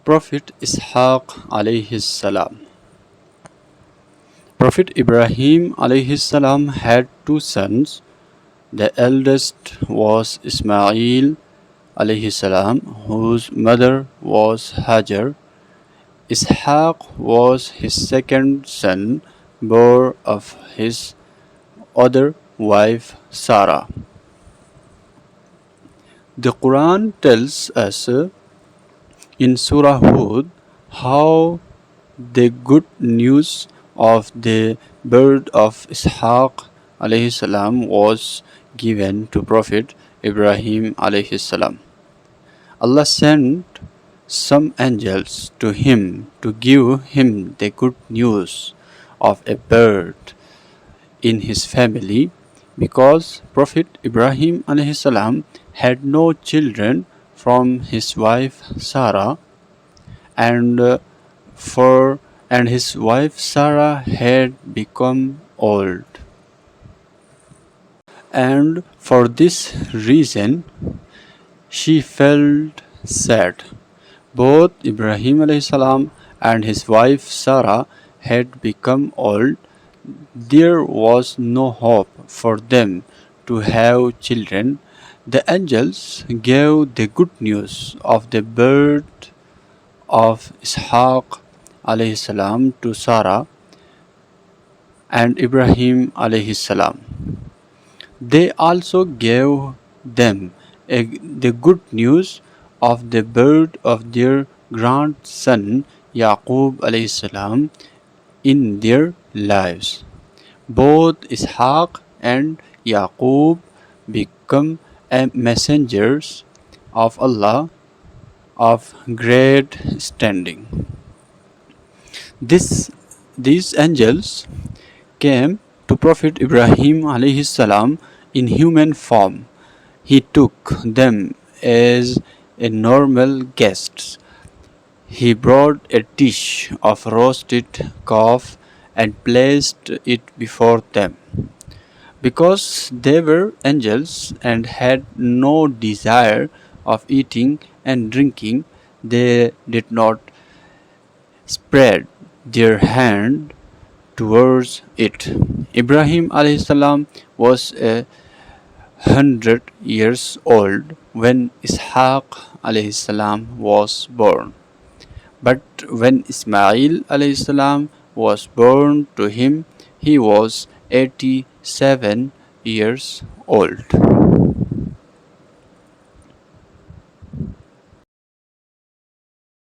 Prophet Ishaaq alayhi salam. Prophet Ibrahim alayhi salam had two sons. The eldest was Ismail alayhi salam, whose mother was Hajar. Ishaaq was his second son, born of his other wife Sarah. The Quran tells us in Surah Hud how the good news of the birth of Ishaaq alayhi salam was given to Prophet Ibrahim alayhi salam. Allah sent some angels to him to give him the good news of a birth in his family, because Prophet Ibrahim alayhi salam had no children from his wife Sarah, and his wife Sarah had become old. And for this reason she felt sad. Both Ibrahim alayhi salam and his wife Sarah had become old. There was no hope for them to have children. The angels gave the good news of the birth of Ishaaq alayhi salam to Sarah and Ibrahim alayhi salam. They also gave them the good news of the birth of their grandson Yaqub alayhi salam in their lives. Both Ishaaq and Yaqub become messengers of Allah of great standing. These angels came to Prophet Ibrahim alayhi salam in human form. He took them as a normal guests. He brought a dish of roasted calf and placed it before them. Because they were angels and had no desire of eating and drinking, they did not spread their hand towards it. Ibrahim alayhi salam was 100 years old when Ishaaq alayhi salam was born. But when Ismail alayhi salam was born to him, he was 87 years old.